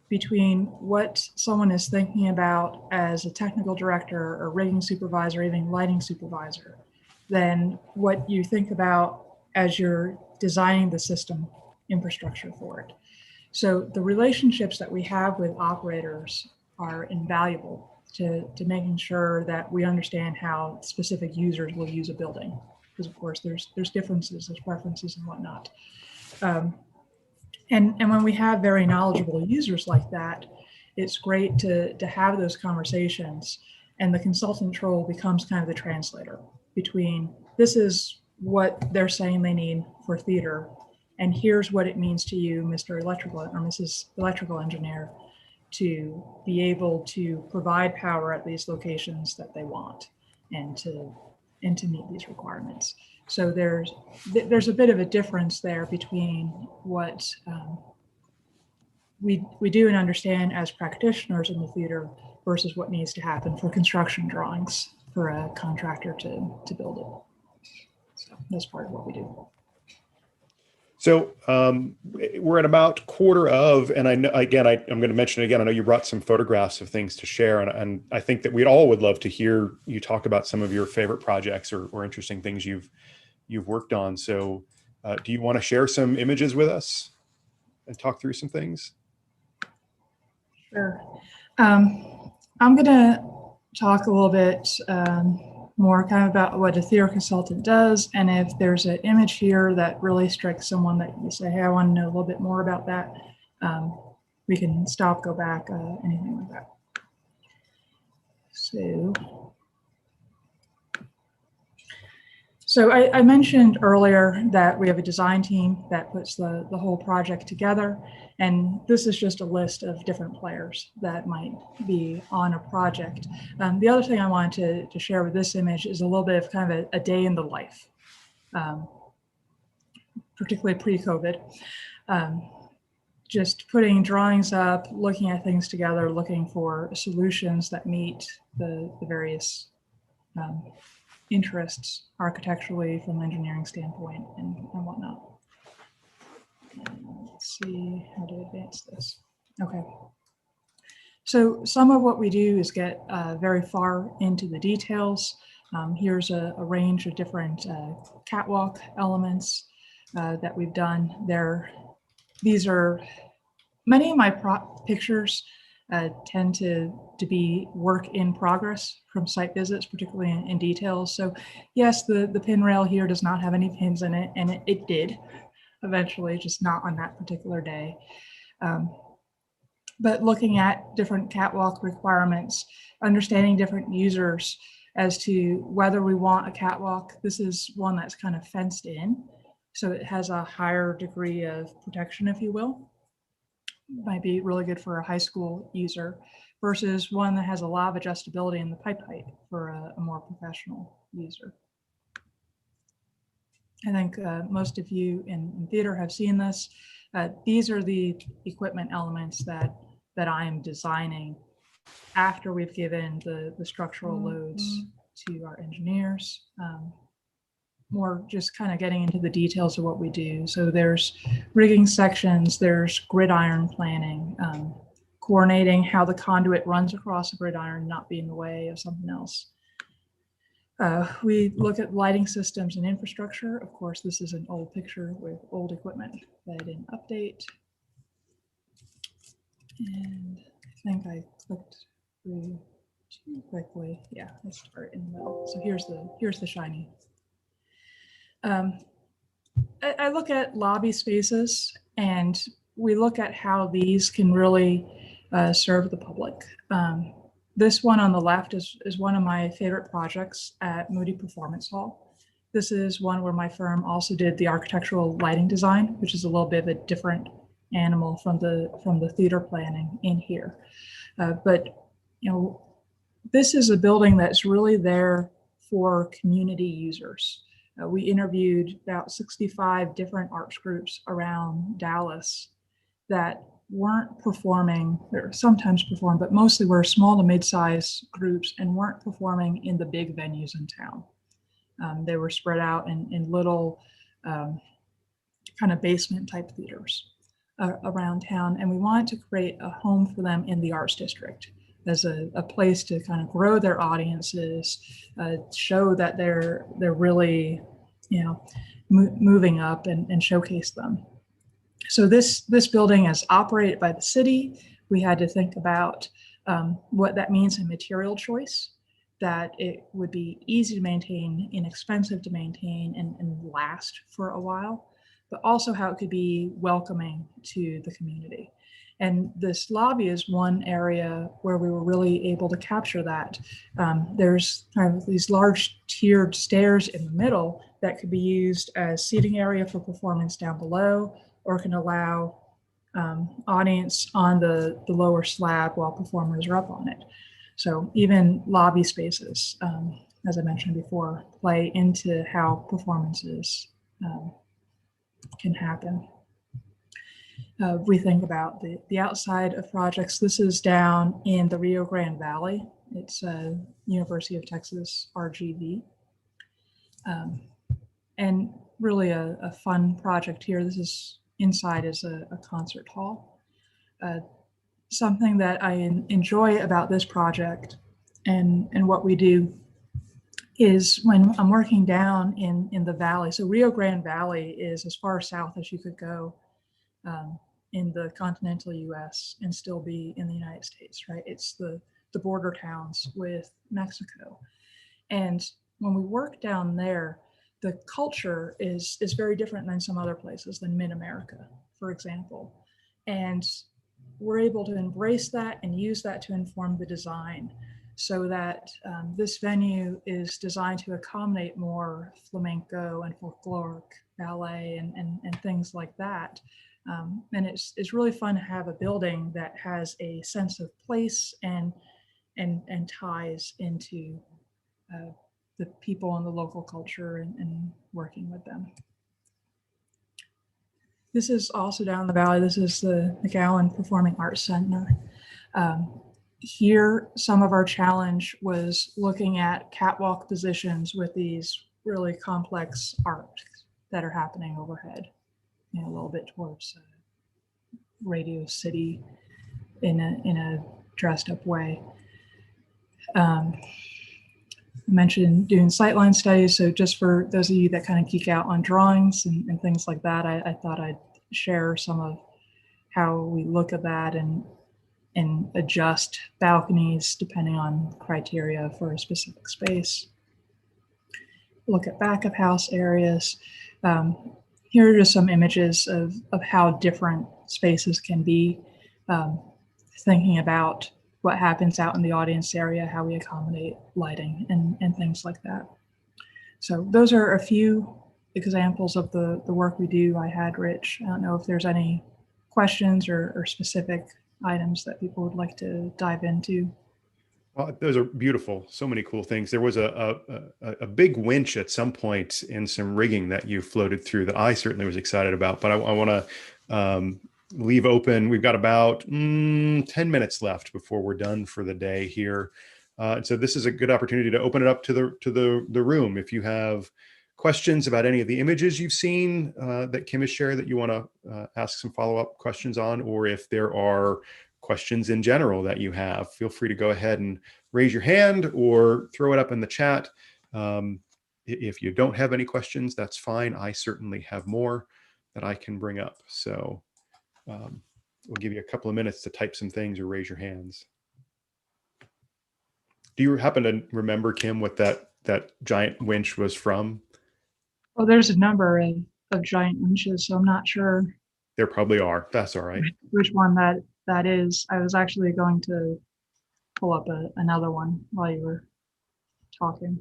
Speaker 3: between what someone is thinking about as a technical director or rigging supervisor, even lighting supervisor, than what you think about as you're designing the system infrastructure for it. So the relationships that we have with operators are invaluable to making sure that we understand how specific users will use a building. Because of course there's differences, there's preferences and whatnot. And when we have very knowledgeable users like that, it's great to have those conversations, and the consultant role becomes kind of the translator between this is what they're saying they need for theater, and here's what it means to you, Mr. Electrical or Mrs. Electrical Engineer, to be able to provide power at these locations that they want and to meet these requirements. So there's a bit of a difference there between what we do and understand as practitioners in the theater versus what needs to happen for construction drawings for a contractor to build it. So that's part of what we do.
Speaker 1: So we're at about quarter of, and I know, again, I'm going to mention it again, I know you brought some photographs of things to share, and I think that we'd all would love to hear you talk about some of your favorite projects or interesting things you've worked on. So do you want to share some images with us and talk through some things?
Speaker 3: Sure. I'm going to talk a little bit more kind of about what a theater consultant does, and if there's an image here that really strikes someone that you say, hey, I want to know a little bit more about that, we can stop, go back, anything like that. So I mentioned earlier that we have a design team that puts the whole project together, and this is just a list of different players that might be on a project. The other thing I wanted to share with this image is a little bit of kind of a day in the life, particularly pre-COVID. Just putting drawings up, looking at things together, looking for solutions that meet the various interests architecturally from an engineering standpoint and whatnot. Let's see how to advance this. Okay. So some of what we do is get very far into the details. Here's a range of different catwalk elements that we've done there. These are, many of my pictures tend to be work in progress from site visits, particularly in details. So yes, the pin rail here does not have any pins in it, and it did eventually, just not on that particular day. but looking at different catwalk requirements, understanding different users as to whether we want a catwalk. This is one that's kind of fenced in, so it has a higher degree of protection, if you will. Might be really good for a high school user versus one that has a lot of adjustability in the pipe height for a more professional user. I think most of you in theater have seen this. These are the equipment elements that I am designing after we've given the structural loads to our engineers. More just kind of getting into the details of what we do. So there's rigging sections, there's gridiron planning, coordinating how the conduit runs across the gridiron, not be in the way of something else. We look at lighting systems and infrastructure. Of course, this is an old picture with old equipment that I didn't update. And I think I clicked through too quickly. Yeah, let's start in the middle. So here's the shiny. I look at lobby spaces, and we look at how these can really serve the public. This one on the left is one of my favorite projects at Moody Performance Hall. This is one where my firm also did the architectural lighting design, which is a little bit of a different animal from the theater planning in here. But you know, this is a building that's really there for community users. We interviewed about 65 different arts groups around Dallas that weren't performing, or sometimes perform, but mostly were small to mid-size groups and weren't performing in the big venues in town. They were spread out in little kind of basement type theaters around town. And we wanted to create a home for them in the arts district as a place to kind of grow their audiences, show that they're really, you know, moving up and showcase them. So this building is operated by the city. We had to think about what that means in material choice, that it would be easy to maintain, inexpensive to maintain, and last for a while, but also how it could be welcoming to the community. And this lobby is one area where we were really able to capture that. There's kind of these large tiered stairs in the middle that could be used as seating area for performance down below, or can allow audience on the lower slab while performers are up on it. So even lobby spaces, as I mentioned before, play into how performances can happen. We think about the outside of projects. This is down in the Rio Grande Valley. It's University of Texas RGV. And really a fun project here. This is inside is a concert hall. Something that I enjoy about this project and what we do is when I'm working down in the valley. So Rio Grande Valley is as far south as you could go in the continental US and still be in the United States, right? It's the border towns with Mexico. And when we work down there, the culture is very different than some other places, than Mid-America, for example. And we're able to embrace that and use that to inform the design, so that this venue is designed to accommodate more flamenco and folkloric ballet and things like that. And it's really fun to have a building that has a sense of place and ties into the people in the local culture and working with them. This is also down the valley. This is the Mcgowan Performing Arts Center. Here, some of our challenge was looking at catwalk positions with these really complex art that are happening overhead, you know, a little bit towards Radio City in a dressed up way. I mentioned doing sightline studies. So just for those of you that kind of geek out on drawings and things like that, I thought I'd share some of how we look at that and adjust balconies depending on criteria for a specific space. Look at back of house areas. Here are just some images of how different spaces can be. thinking about what happens out in the audience area, how we accommodate lighting and things like that. So those are a few examples of the work we do. I had Rich, I don't know if there's any questions or specific items that people would like to dive into.
Speaker 1: Well, those are beautiful. So many cool things. There was a big winch at some point in some rigging that you floated through that I certainly was excited about, but I want to leave open. We've got about 10 minutes left before we're done for the day here. So this is a good opportunity to open it up to the room. If you have questions about any of the images you've seen that Kim has shared that you want to ask some follow-up questions on, or if there are questions in general that you have, feel free to go ahead and raise your hand or throw it up in the chat. If you don't have any questions, that's fine. I certainly have more that I can bring up. So we'll give you a couple of minutes to type some things or raise your hands. Do you happen to remember, Kim, what that giant winch was from?
Speaker 3: Well, there's a number of giant winches, so I'm not sure.
Speaker 1: There probably are. That's all right.
Speaker 3: Which one that is. I was actually going to pull up another one while you were talking.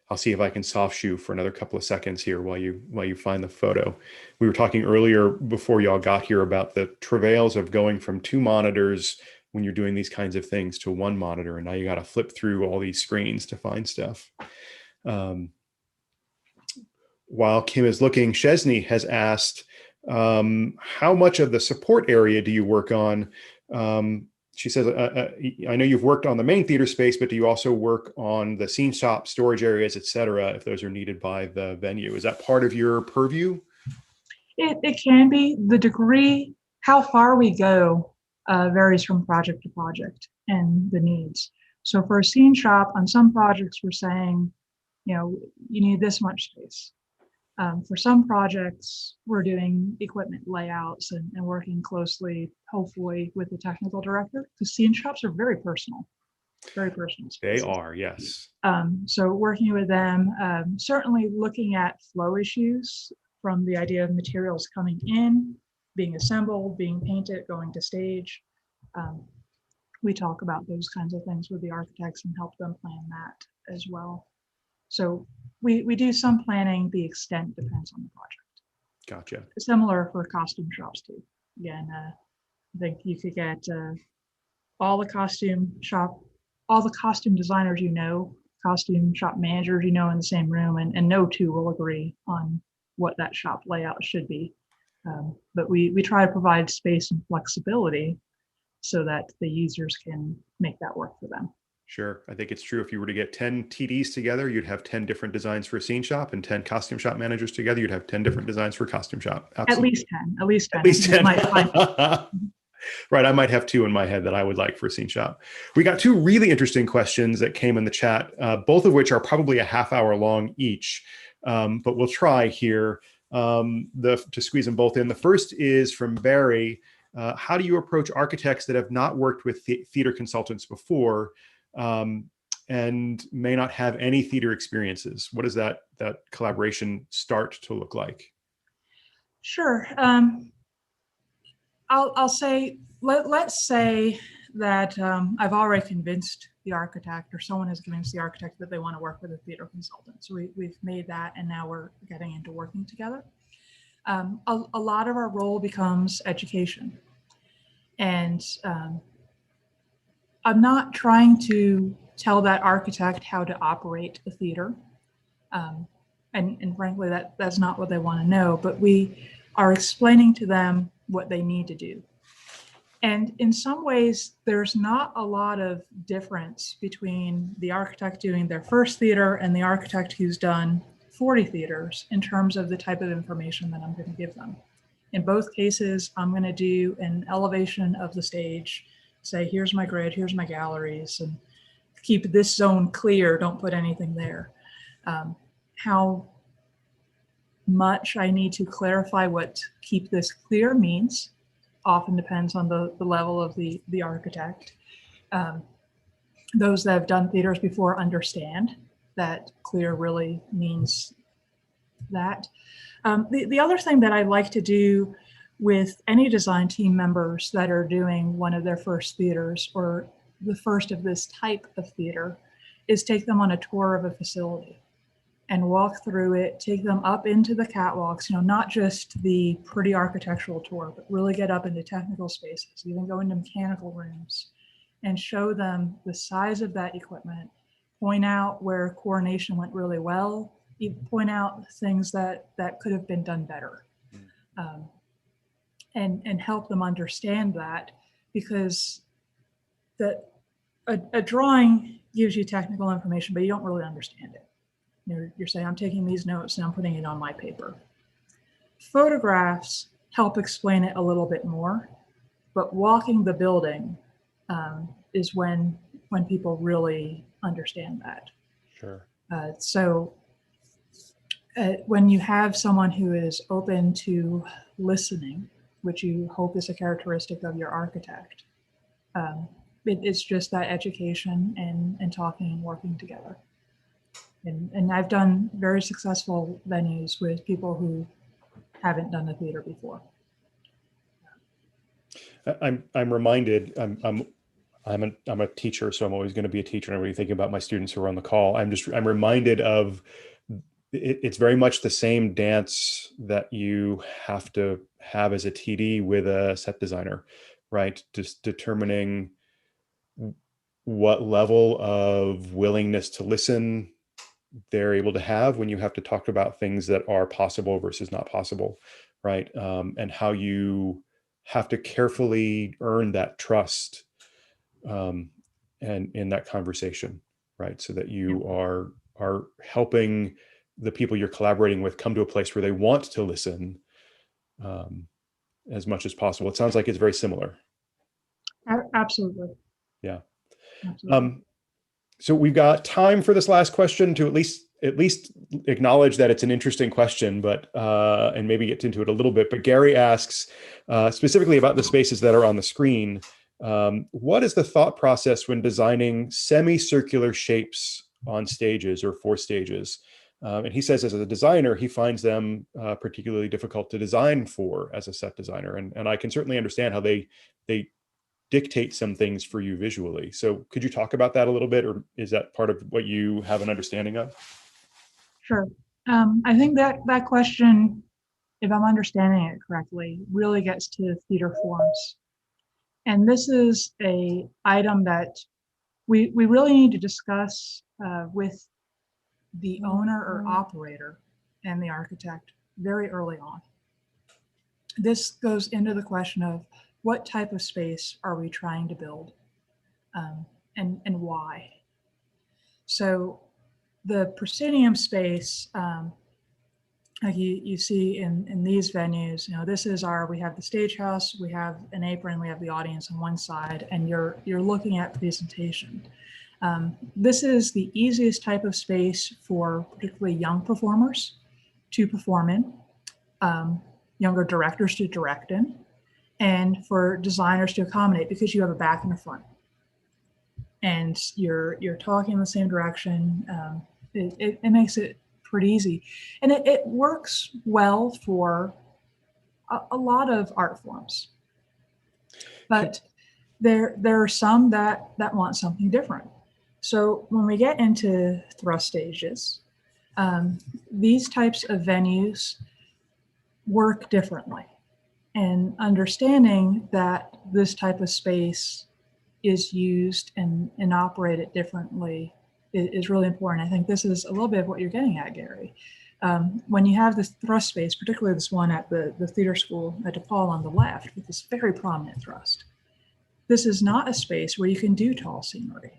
Speaker 1: I'll see if I can soft shoe for another couple of seconds here while you find the photo. We were talking earlier before y'all got here about the travails of going from 2 monitors when you're doing these kinds of things to 1 monitor, and now you got to flip through all these screens to find stuff. While Kim is looking, Chesney has asked, how much of the support area do you work on? She says, I know you've worked on the main theater space, but do you also work on the scene shop, storage areas, et cetera, if those are needed by the venue? Is that part of your purview?
Speaker 3: It can be. The degree, how far we go varies from project to project and the needs. So for a scene shop, on some projects, we're saying, you need this much space. For some projects, we're doing equipment layouts and working closely, hopefully, with the technical director, because scene shops are very personal spaces.
Speaker 1: They are, yes.
Speaker 3: So working with them, certainly looking at flow issues from the idea of materials coming in, being assembled, being painted, going to stage. We talk about those kinds of things with the architects and help them plan that as well. So we do some planning. The extent depends on the project.
Speaker 1: Gotcha.
Speaker 3: Similar for costume shops too. Again, I think you could get all the costume designers, costume shop managers, in the same room, and no two will agree on what that shop layout should be. But we try to provide space and flexibility so that the users can make that work for them.
Speaker 1: Sure. I think it's true. If you were to get 10 TDs together, you'd have 10 different designs for a scene shop, and 10 costume shop managers together, you'd have 10 different designs for a costume shop. Absolutely.
Speaker 3: At least 10. At least 10.
Speaker 1: Right. I might have 2 in my head that I would like for a scene shop. We got 2 really interesting questions that came in the chat, both of which are probably a half hour long each, but we'll try here to squeeze them both in. The first is from Barry. How do you approach architects that have not worked with theater consultants before and may not have any theater experiences? What does that collaboration start to look like?
Speaker 3: Sure. I'll say, let's say that I've already convinced the architect, or someone has convinced the architect that they want to work with a theater consultant. So we've made that, and now we're getting into working together. A lot of our role becomes education. And I'm not trying to tell that architect how to operate a theater. And frankly, that's not what they want to know, but we are explaining to them what they need to do. And in some ways, there's not a lot of difference between the architect doing their first theater and the architect who's done 40 theaters in terms of the type of information that I'm going to give them. In both cases, I'm going to do an elevation of the stage, say, here's my grid, here's my galleries, and keep this zone clear, don't put anything there. How much I need to clarify what keep this clear means often depends on the level of the architect. Those that have done theaters before understand that clear really means that. The other thing that I like to do with any design team members that are doing one of their first theaters or the first of this type of theater is take them on a tour of a facility and walk through it, take them up into the catwalks, not just the pretty architectural tour, but really get up into technical spaces, even go into mechanical rooms and show them the size of that equipment, point out where coordination went really well, point out things that could have been done better. And help them understand that, because a drawing gives you technical information, but you don't really understand it. You're saying, I'm taking these notes and I'm putting it on my paper. Photographs help explain it a little bit more, but walking the building is when people really understand that.
Speaker 1: Sure.
Speaker 3: So when you have someone who is open to listening, which you hope is a characteristic of your architect, it's just that education and talking and working together. And I've done very successful venues with people who haven't done a theater before.
Speaker 1: I'm reminded, I'm a teacher, so I'm always going to be a teacher. And I'm really thinking about my students who are on the call. I'm reminded of, it's very much the same dance that you have to have as a TD with a set designer, right? Just determining what level of willingness to listen they're able to have when you have to talk about things that are possible versus not possible, right? And how you have to carefully earn that trust and in that conversation, right? So that you are helping the people you're collaborating with come to a place where they want to listen as much as possible. It sounds like it's very similar.
Speaker 3: Absolutely.
Speaker 1: Yeah.
Speaker 3: Absolutely.
Speaker 1: So we've got time for this last question to at least acknowledge that it's an interesting question, but and maybe get into it a little bit. But Gary asks specifically about the spaces that are on the screen. What is the thought process when designing semicircular shapes on stages or for stages? And he says, as a designer, he finds them particularly difficult to design for as a set designer. And I can certainly understand how they dictate some things for you visually. So could you talk about that a little bit, or is that part of what you have an understanding of?
Speaker 3: Sure. I think that question, if I'm understanding it correctly, really gets to theater forms. And this is a item that we really need to discuss with the owner or operator and the architect very early on. This goes into the question of what type of space are we trying to build and why. So the proscenium space, like you see in these venues, this is we have the stage house, we have an apron, we have the audience on one side, and you're looking at presentation. This is the easiest type of space for particularly young performers to perform in, younger directors to direct in, and for designers to accommodate, because you have a back and a front. And you're talking in the same direction. It makes it pretty easy. And it works well for a lot of art forms. But there are some that want something different. So when we get into thrust stages, these types of venues work differently. And understanding that this type of space is used and operated differently is really important. I think this is a little bit of what you're getting at, Gary. When you have this thrust space, particularly this one at the theater school at DePaul on the left, with this very prominent thrust, this is not a space where you can do tall scenery.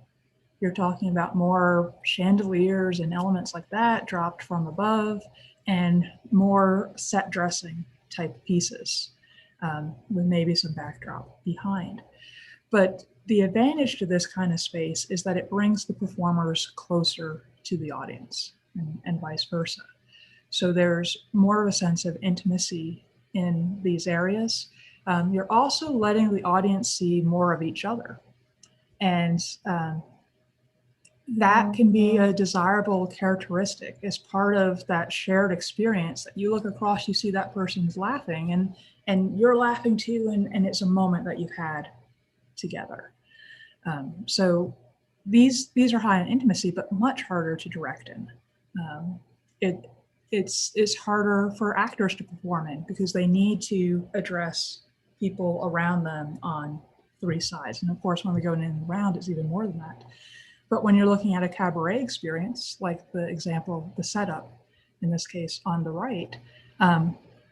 Speaker 3: You're talking about more chandeliers and elements like that dropped from above, and more set dressing type pieces with maybe some backdrop behind. But the advantage to this kind of space is that it brings the performers closer to the audience and vice versa. So there's more of a sense of intimacy in these areas. You're also letting the audience see more of each other. And that can be a desirable characteristic as part of that shared experience, that you look across, you see that person's laughing, and you're laughing too, and it's a moment that you've had together. So these are high in intimacy, but much harder to direct in. It's harder for actors to perform in because they need to address people around them on 3 sides. And of course, when we go in and around, it's even more than that. But when you're looking at a cabaret experience, like the example, the setup, in this case on the right,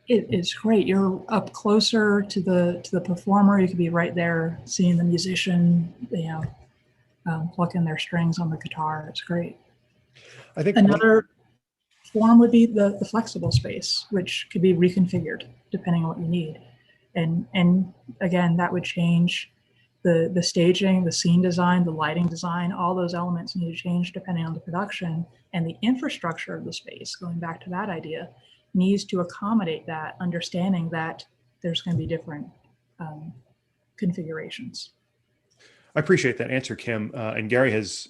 Speaker 3: it's great. You're up closer to the performer. You could be right there seeing the musician, plucking their strings on the guitar. It's great.
Speaker 1: I think
Speaker 3: another form would be the flexible space, which could be reconfigured depending on what you need. And again, that would change the staging, the scene design, the lighting design. All those elements need to change depending on the production, and the infrastructure of the space, going back to that idea, needs to accommodate that, understanding that there's going to be different configurations.
Speaker 1: I appreciate that answer, Kim. And Gary has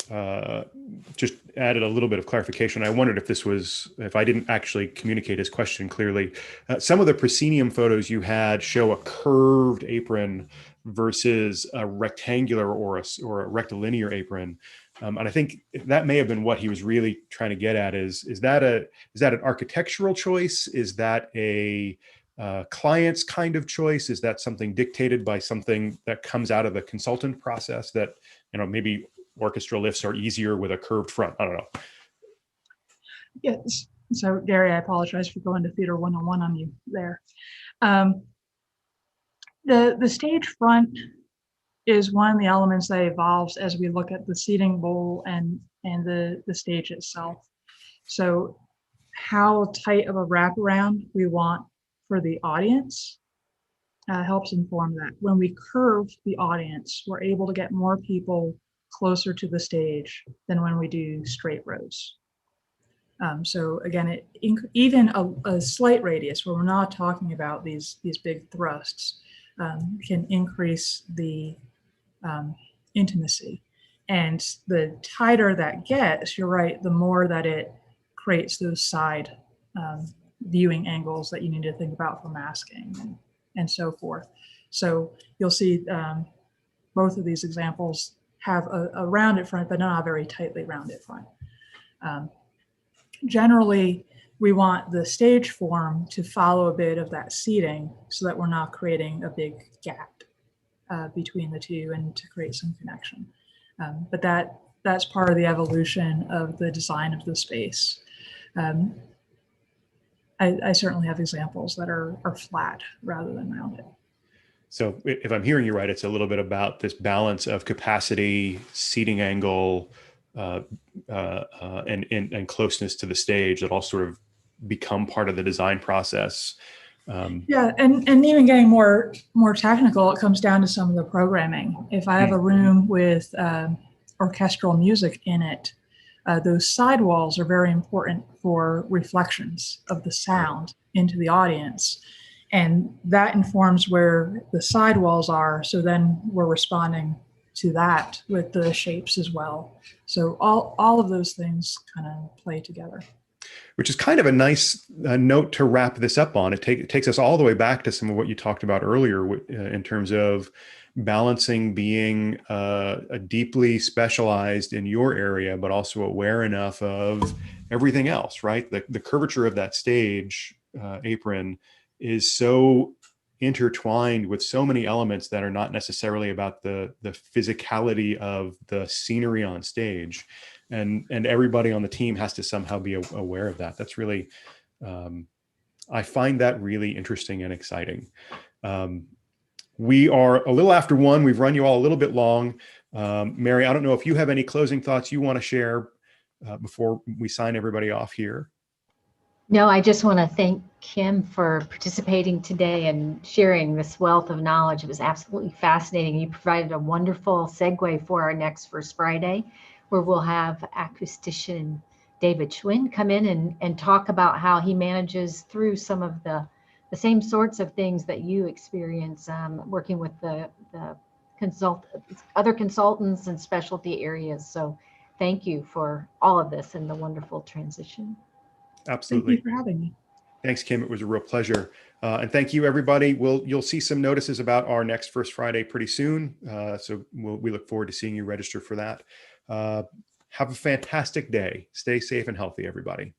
Speaker 1: just added a little bit of clarification. I wondered if I didn't actually communicate his question clearly. Some of the proscenium photos you had show a curved apron versus a rectangular or a rectilinear apron. And I think that may have been what he was really trying to get at. Is that an architectural choice? Is that a client's kind of choice? Is that something dictated by something that comes out of the consultant process that, maybe orchestra lifts are easier with a curved front? I don't know.
Speaker 3: Yes. So Gary, I apologize for going to theater 101 on you there. The stage front is one of the elements that evolves as we look at the seating bowl and the stage itself. So how tight of a wraparound we want for the audience helps inform that. When we curve the audience, we're able to get more people closer to the stage than when we do straight rows. So again, even a slight radius where we're not talking about these big thrusts can increase the intimacy. And the tighter that gets, you're right, the more that it creates those side viewing angles that you need to think about for masking and so forth. So you'll see both of these examples have a rounded front, but not a very tightly rounded front. Generally, we want the stage form to follow a bit of that seating so that we're not creating a big gap between the two and to create some connection. But that's part of the evolution of the design of the space. I certainly have examples that are flat rather than rounded. So
Speaker 1: if I'm hearing you right, it's a little bit about this balance of capacity, seating angle, and closeness to the stage that all sort of become part of the design process.
Speaker 3: Yeah, and even getting more technical, it comes down to some of the programming. If I have a room with orchestral music in it, those sidewalls are very important for reflections of the sound into the audience. And that informs where the sidewalls are. So then we're responding to that with the shapes as well. So all of those things kind of play together.
Speaker 1: Which is kind of a nice note to wrap this up on. It takes us all the way back to some of what you talked about earlier in terms of balancing being deeply specialized in your area, but also aware enough of everything else, right? The curvature of that stage apron is so intertwined with so many elements that are not necessarily about the physicality of the scenery on stage. And everybody on the team has to somehow be aware of that. That's really, I find that really interesting and exciting. We are a little after 1. We've run you all a little bit long. Mary, I don't know if you have any closing thoughts you want to share before we sign everybody off here.
Speaker 2: No, I just want to thank Kim for participating today and sharing this wealth of knowledge. It was absolutely fascinating. You provided a wonderful segue for our next First Friday, where we'll have acoustician David Schwinn come in and talk about how he manages through some of the same sorts of things that you experience working with the other consultants and specialty areas. So thank you for all of this and the wonderful transition.
Speaker 1: Absolutely.
Speaker 3: Thank you for having me.
Speaker 1: Thanks, Kim. It was a real pleasure. And thank you, everybody. You'll see some notices about our next First Friday pretty soon. So we look forward to seeing you register for that. Have a fantastic day. Stay safe and healthy, everybody.